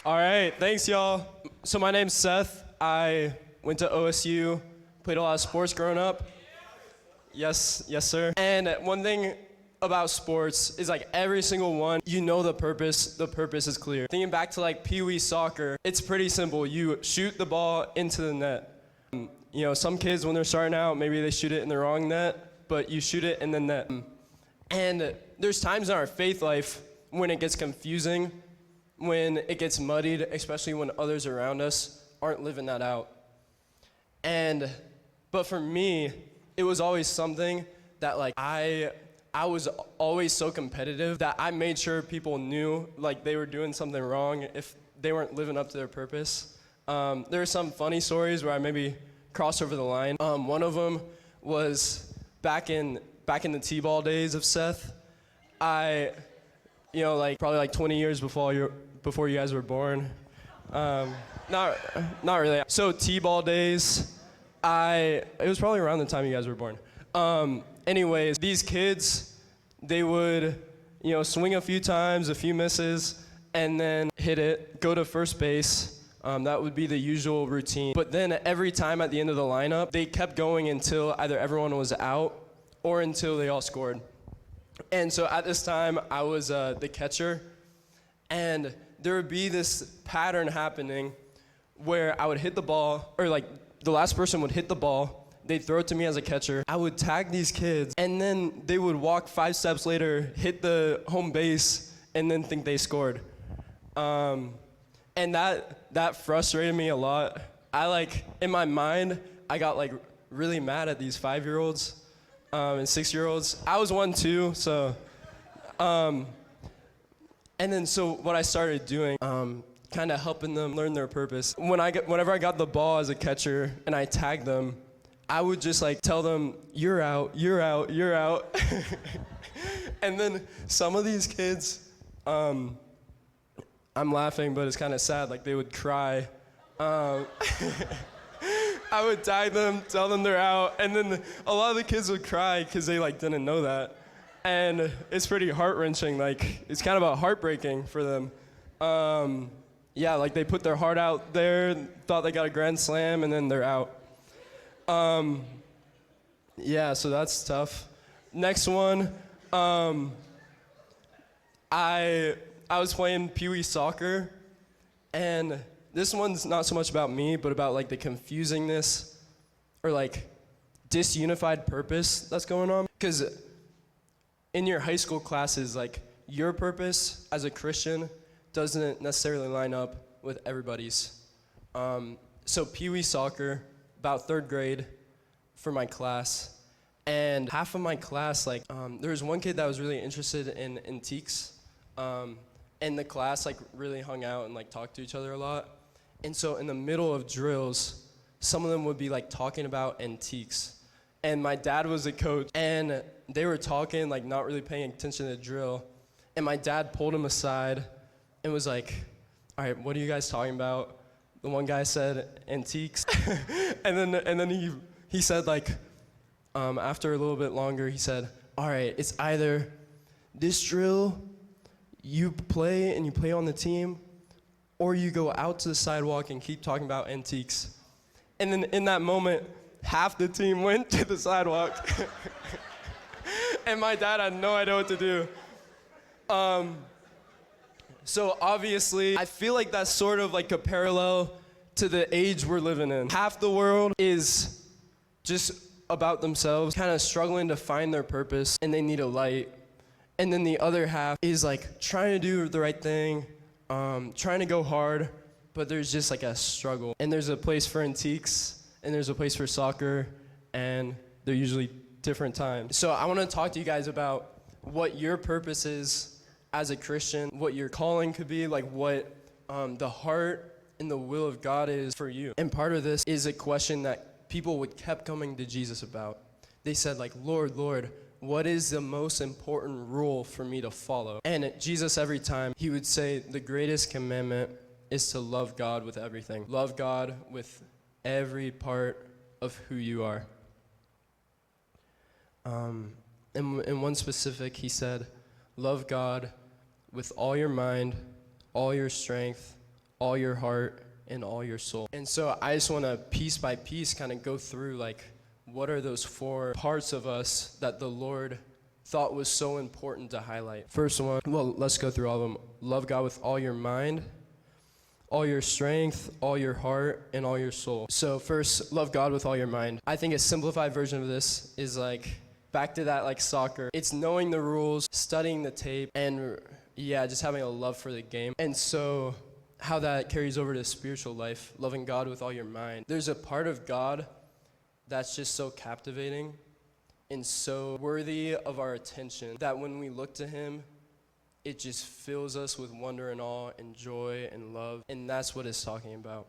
All right, thanks, y'all. So my name's Seth. I went to OSU, played a lot of sports growing up. Yes, sir. And one thing about sports is like every single one, you know the purpose is clear. Thinking back to like Pee Wee soccer, it's pretty simple. You shoot the ball into the net. You know, some kids when they're starting out, maybe they shoot it in the wrong net, but you shoot it in the net. And there's times in our faith life when it gets confusing, when it gets muddied, especially when others around us aren't living that out. But for me, it was always something that like I was always so competitive that I made sure people knew like they were doing something wrong if they weren't living up to their purpose. There are some funny stories where I maybe crossed over the line. One of them was back in the T-ball days of Seth. Like probably like 20 years before you guys were born. Not really. So T-ball days, it was probably around the time you guys were born. Anyways, these kids, they would, swing a few times, a few misses, and then hit it, go to first base. That would be the usual routine. But then every time at the end of the lineup, they kept going until either everyone was out or until they all scored. And so at this time, I was the catcher, and there would be this pattern happening where I would hit the ball, or like the last person would hit the ball, they'd throw it to me as a catcher. I would tag these kids, and then they would walk 5 steps later, hit the home base, and then think they scored. And that frustrated me a lot. In my mind, I got like really mad at these 5-year-olds and 6-year-olds. I was one too, so. And then so what I started doing, kind of helping them learn their purpose. Whenever I got the ball as a catcher and I tagged them, I would just like tell them, you're out, you're out, you're out. And then some of these kids, I'm laughing, but it's kind of sad, like they would cry. I would tag them, tell them they're out, and then a lot of the kids would cry because they like didn't know that. And it's pretty heart-wrenching, like it's kind of heartbreaking for them. Like they put their heart out there, thought they got a grand slam, and then they're out. So that's tough. Next one, I was playing Pee Wee soccer, and this one's not so much about me, but about like the confusingness or like disunified purpose that's going on. Because in your high school classes, like your purpose as a Christian doesn't necessarily line up with everybody's. So Pee Wee soccer, about 3rd grade for my class, and half of my class, there was one kid that was really interested in antiques, and the class really hung out and talked to each other a lot. And so in the middle of drills, some of them would be talking about antiques. And my dad was the coach, and they were talking, not really paying attention to the drill. And my dad pulled him aside and was like, all right, what are you guys talking about? The one guy said antiques. and then he said after a little bit longer, he said, all right, it's either this drill, you play and you play on the team, or you go out to the sidewalk and keep talking about antiques. And then in that moment, half the team went to the sidewalk. And my dad had no idea what to do. So obviously, I feel like that's sort of like a parallel to the age we're living in. Half the world is just about themselves, kind of struggling to find their purpose, and they need a light. And then the other half is trying to do the right thing, trying to go hard, but there's just a struggle. And there's a place for antiques, and there's a place for soccer, and they're usually different times. So I want to talk to you guys about what your purpose is as a Christian, what your calling could be, what the heart and the will of God is for you. And part of this is a question that people would kept coming to Jesus about. They said Lord, Lord, what is the most important rule for me to follow? And Jesus, every time, he would say the greatest commandment is to love God with everything. Love God with every part of who you are. In one specific, he said, love God with all your mind, all your strength, all your heart, and all your soul. And so I just want to piece by piece kind of go through like what are those 4 parts of us that the Lord thought was so important to highlight. First one, well, let's go through all of them. Love God with all your mind, all your strength, all your heart, and all your soul. So first, love God with all your mind. I think a simplified version of this is like back to that like soccer. It's knowing the rules, studying the tape, and yeah, just having a love for the game. And so how that carries over to spiritual life, loving God with all your mind. There's a part of God that's just so captivating and so worthy of our attention that when we look to him, it just fills us with wonder and awe and joy and love. And that's what it's talking about.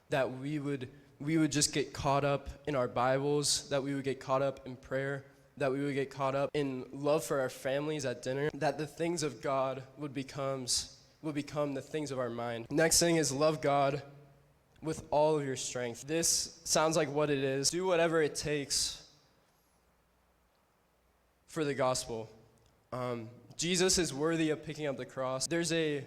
That we would just get caught up in our Bibles, that we would get caught up in prayer, that we would get caught up in love for our families at dinner, that the things of God would become the things of our mind. Next thing is love God with all of your strength. This sounds like what it is. Do whatever it takes for the gospel. Jesus is worthy of picking up the cross. There's a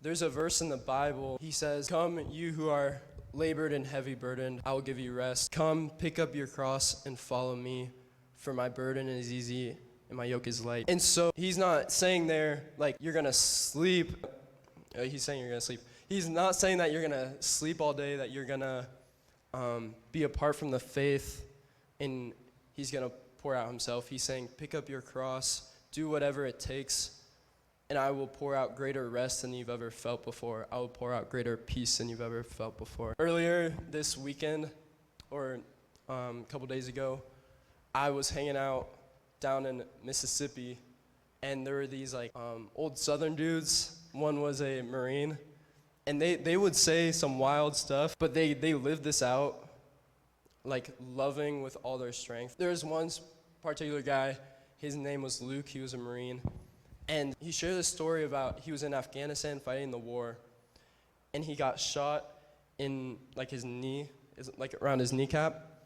verse in the Bible. He says, "Come, you who are labored and heavy burdened, I will give you rest. Come, pick up your cross and follow me, for my burden is easy and my yoke is light." And so he's not saying there, like, you're going to sleep. He's saying you're going to sleep. He's not saying that you're going to sleep all day, that you're going to be apart from the faith, and he's going to pour out himself. He's saying, pick up your cross, do whatever it takes, and I will pour out greater rest than you've ever felt before. I will pour out greater peace than you've ever felt before. Earlier this weekend, or a couple days ago, I was hanging out down in Mississippi, and there were these like old Southern dudes. One was a Marine, and they would say some wild stuff, but they lived this out, like loving with all their strength. There was one particular guy, his name was Luke, he was a Marine, and he shared a story about he was in Afghanistan fighting the war, and he got shot in like his knee, like around his kneecap,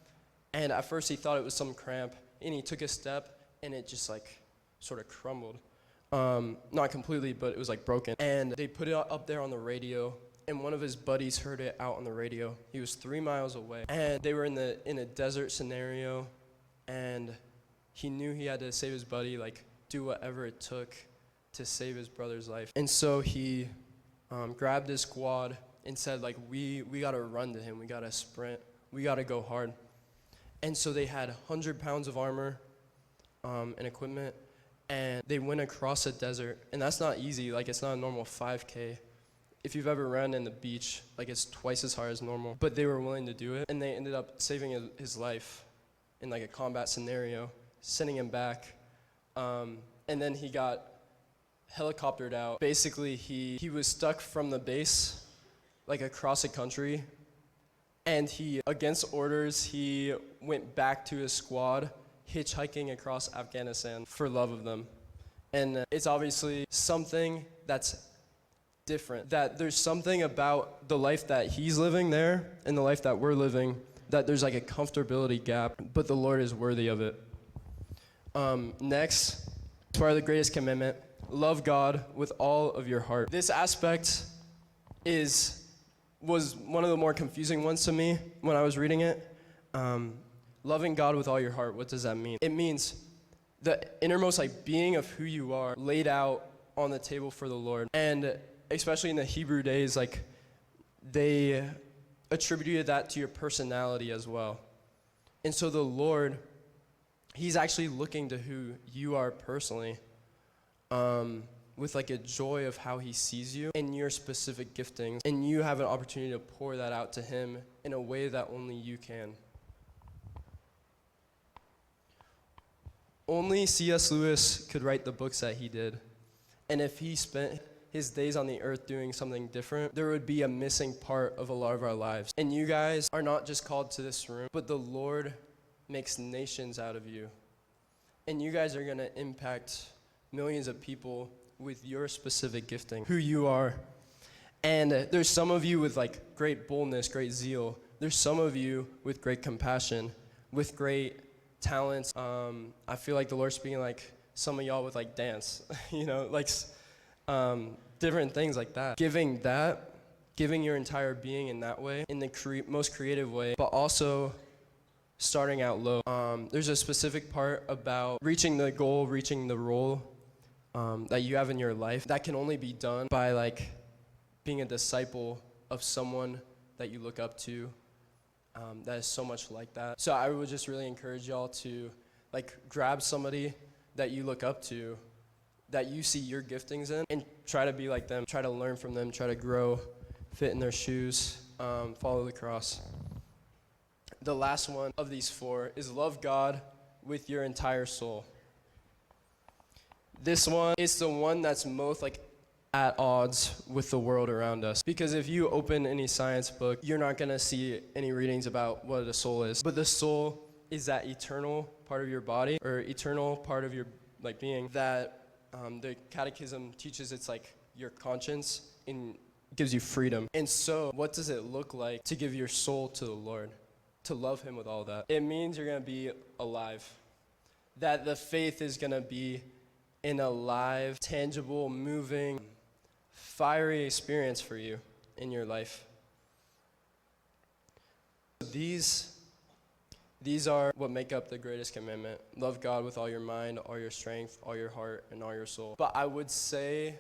and at first he thought it was some cramp, and he took a step, and it just like sort of crumbled. Not completely, but it was like broken. And they put it up there on the radio, and one of his buddies heard it out on the radio. He was 3 miles away, and they were in a desert scenario, and he knew he had to save his buddy, like do whatever it took to save his brother's life. And so he grabbed his squad and said, like, we gotta run to him, we gotta sprint, we gotta go hard. And so they had 100 pounds of armor and equipment, and they went across a desert, and that's not easy. Like, it's not a normal 5K. If you've ever run in the beach, like, it's twice as hard as normal. But they were willing to do it, and they ended up saving his life in like a combat scenario, sending him back, and then he got helicoptered out. Basically, he was stuck from the base, like across the country, and he, against orders, he went back to his squad, hitchhiking across Afghanistan for love of them. And it's obviously something that's different, that there's something about the life that he's living there and the life that we're living, that there's like a comfortability gap, but the Lord is worthy of it. Next, part of the greatest commandment, love God with all of your heart. This aspect was one of the more confusing ones to me when I was reading it. Loving God with all your heart, what does that mean? It means the innermost like being of who you are laid out on the table for the Lord. And especially in the Hebrew days, like they attributed that to your personality as well. And so the Lord, he's actually looking to who you are personally, with like a joy of how he sees you and your specific giftings. And you have an opportunity to pour that out to him in a way that only you can. Only C.S. Lewis could write the books that he did. And if he spent his days on the earth doing something different, there would be a missing part of a lot of our lives. And you guys are not just called to this room, but the Lord makes nations out of you. And you guys are going to impact millions of people with your specific gifting, who you are. And there's some of you with like great boldness, great zeal. There's some of you with great compassion, with great talents. I feel like the Lord's speaking like some of y'all with like dance, like different things like that. Giving that giving your entire being in that way, in the most creative way, but also starting out low. There's a specific part about reaching the goal, reaching the role that you have in your life that can only be done by like being a disciple of someone that you look up to that is so much like that. So I would just really encourage y'all to like grab somebody that you look up to, that you see your giftings in, and try to be like them, try to learn from them, try to grow, fit in their shoes, follow the cross. The last one of these four is love God with your entire soul. This one is the one that's most like at odds with the world around us. Because if you open any science book, you're not gonna see any readings about what a soul is. But the soul is that eternal part of your body, or eternal part of your like being, that the catechism teaches it's like your conscience and gives you freedom. And so what does it look like to give your soul to the Lord? To love him with all that. It means you're gonna be alive. That the faith is gonna be an alive, tangible, moving, fiery experience for you in your life. These are what make up the greatest commandment. Love God with all your mind, all your strength, all your heart, and all your soul. But I would say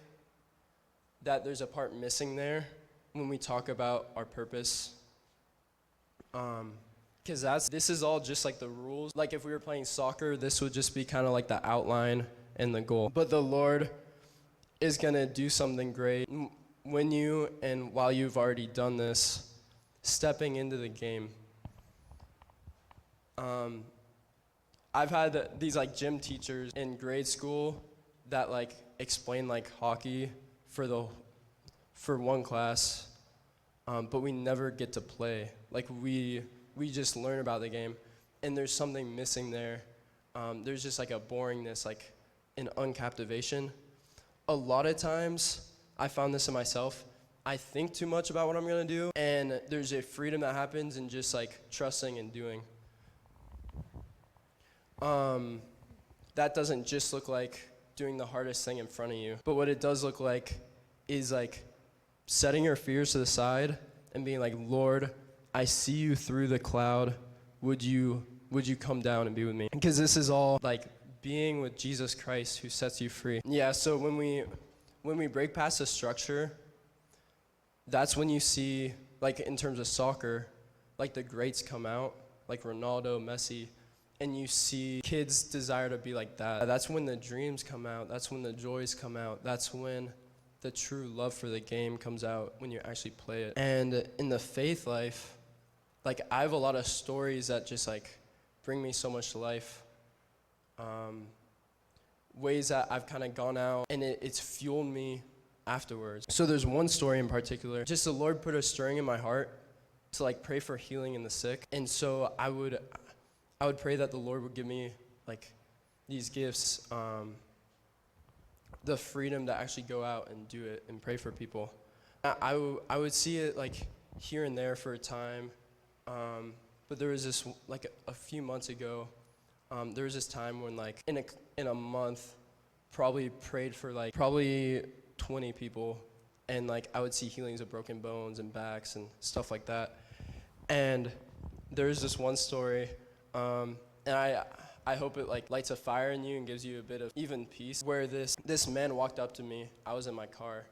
that there's a part missing there when we talk about our purpose. Because this is all just like the rules. Like if we were playing soccer, this would just be kind of like the outline and the goal. But the Lord is going to do something great when you, and while you've already done this, stepping into the game. I've had these like gym teachers in grade school that like explain like hockey for one class, but we never get to play. Like we just learn about the game, and there's something missing there. There's just like a boringness, like an uncaptivation. A lot of times, I found this in myself, I think too much about what I'm gonna do, and there's a freedom that happens in just like trusting and doing. That doesn't just look like doing the hardest thing in front of you, but what it does look like is like setting your fears to the side and being like, Lord, I see you through the cloud. Would you come down and be with me? Because this is all like being with Jesus Christ who sets you free. Yeah, so when we break past the structure, that's when you see, like in terms of soccer, like the greats come out, like Ronaldo, Messi, and you see kids desire to be like that. That's when the dreams come out. That's when the joys come out. That's when the true love for the game comes out, when you actually play it. And in the faith life, like I have a lot of stories that just like bring me so much to life. Ways that I've kind of gone out and it's fueled me afterwards. So there's one story in particular, just the Lord put a stirring in my heart to like pray for healing in the sick. And so I would pray that the Lord would give me like these gifts, the freedom to actually go out and do it and pray for people. I would see it like here and there for a time, but there was this like a few months ago, there was this time when like in a month, probably prayed for like probably 20 people, and like I would see healings of broken bones and backs and stuff like that. And there's this one story, and I hope it like lights a fire in you and gives you a bit of even peace, where this man walked up to me. I was in my car.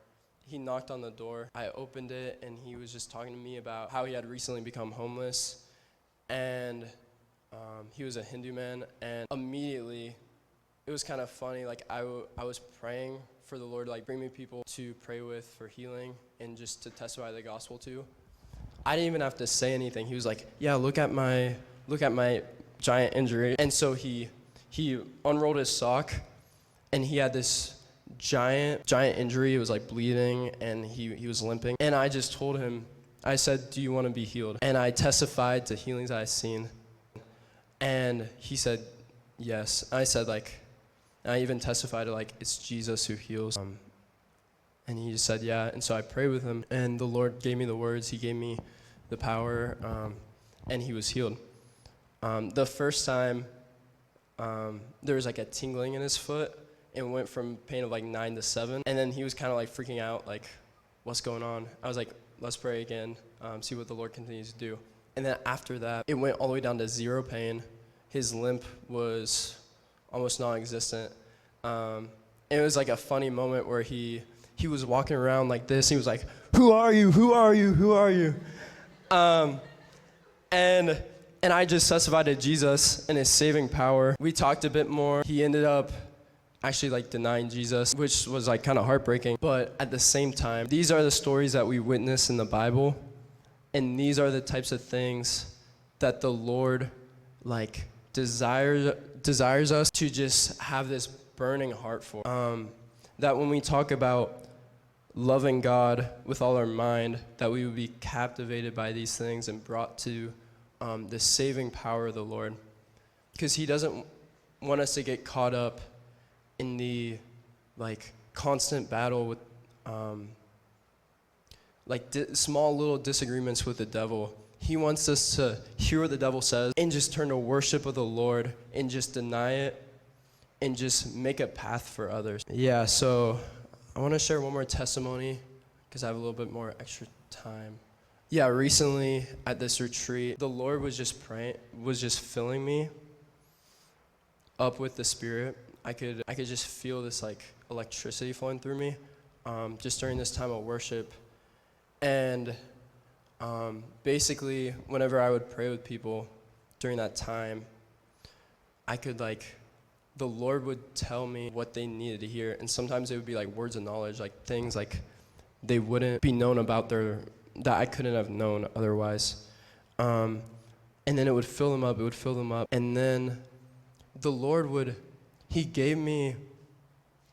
He knocked on the door. I opened it, and he was just talking to me about how he had recently become homeless, and he was a Hindu man. And immediately, it was kind of funny. Like I was praying for the Lord, like bring me people to pray with for healing and just to testify the gospel to. I didn't even have to say anything. He was like, "Yeah, look at my giant injury." And so he unrolled his sock, and he had this giant injury. It was like bleeding, and he was limping. And I just told him, I said, "Do you want to be healed?" And I testified to healings I had seen. And he said, "Yes." I said and I even testified to it's Jesus who heals. And he just said, "Yeah." And so I prayed with him, and the Lord gave me the words. He gave me the power, and he was healed. The first time, there was a tingling in his foot, and went from pain of 9 to 7. And then he was kind of freaking out, what's going on? I was like, let's pray again, see what the Lord continues to do. And then after that, it went all the way down to zero pain. His limp was almost non-existent. It was like a funny moment where he was walking around like this. He was like, "Who are you? Who are you? Who are you?" And I just testified to Jesus and his saving power. We talked a bit more. He ended up actually like denying Jesus, which was like kind of heartbreaking. But at the same time, these are the stories that we witness in the Bible, and these are the types of things that the Lord like desires us to just have this burning heart for. That when we talk about loving God with all our mind, that we would be captivated by these things and brought to the saving power of the Lord. Because he doesn't want us to get caught up in the like constant battle with small little disagreements with the devil. He wants us to hear what the devil says and just turn to worship of the Lord and just deny it and just make a path for others. Yeah, so I want to share one more testimony because I have a little bit more extra time. Yeah, recently at this retreat, the Lord was just filling me up with the Spirit. I could just feel this like electricity flowing through me just during this time of worship. And basically, whenever I would pray with people during that time, I could the Lord would tell me what they needed to hear. And sometimes it would be like words of knowledge, like things like they wouldn't be known about that I couldn't have known otherwise. And then it would fill them up. And then the Lord he gave me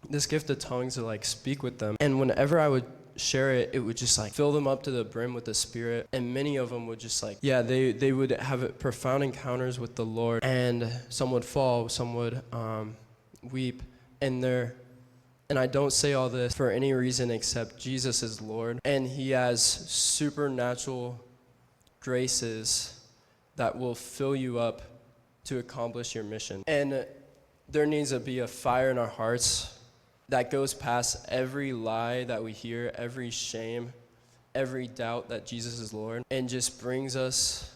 this gift of tongues to like speak with them. And whenever I would share it, it would just like fill them up to the brim with the Spirit. And many of them would just they would have profound encounters with the Lord. And some would fall, some would weep. And I don't say all this for any reason except Jesus is Lord. And he has supernatural graces that will fill you up to accomplish your mission. And there needs to be a fire in our hearts that goes past every lie that we hear, every shame, every doubt that Jesus is Lord, and just brings us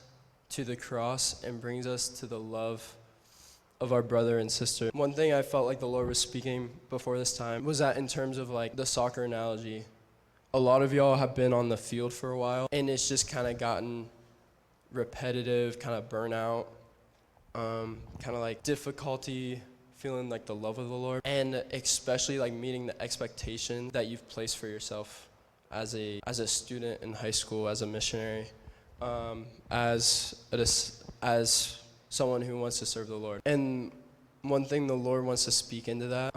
to the cross and brings us to the love of our brother and sister. One thing I felt like the Lord was speaking before this time was that in terms of like the soccer analogy, a lot of y'all have been on the field for a while, and it's just kind of gotten repetitive, kind of burnout, kind of like difficulty feeling like the love of the Lord, and especially like meeting the expectation that you've placed for yourself as a student in high school, as a missionary, as someone who wants to serve the Lord. And one thing the Lord wants to speak into that,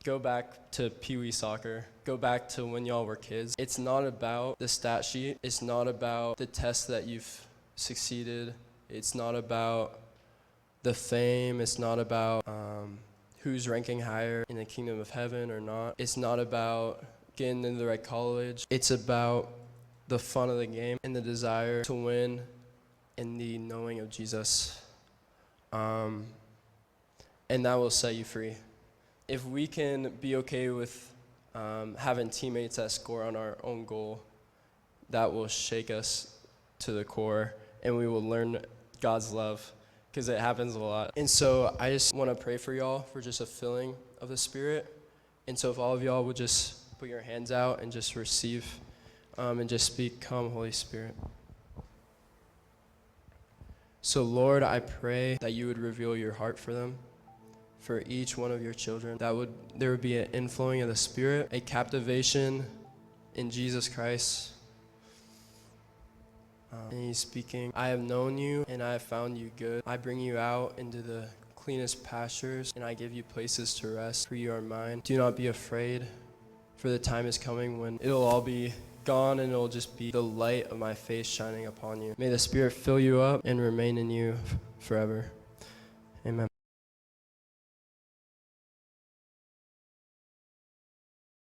go back to Pee Wee soccer, go back to when y'all were kids. It's not about the stat sheet. It's not about the test that you've succeeded. It's not about the fame. It's not about who's ranking higher in the kingdom of heaven or not. It's not about getting into the right college. It's about the fun of the game and the desire to win and the knowing of Jesus. And that will set you free. If we can be okay with having teammates that score on our own goal, that will shake us to the core, and we will learn God's love, because it happens a lot. And so I just want to pray for y'all for just a filling of the Spirit. And so if all of y'all would just put your hands out and just receive and just speak, "Come, Holy Spirit." So Lord, I pray that you would reveal your heart for them, for each one of your children, that there would be an inflowing of the Spirit, a captivation in Jesus Christ. And he's speaking, "I have known you and I have found you good. I bring you out into the cleanest pastures and I give you places to rest, for you are mine. Do not be afraid, for the time is coming when it'll all be gone and it'll just be the light of my face shining upon you. May the Spirit fill you up and remain in you forever."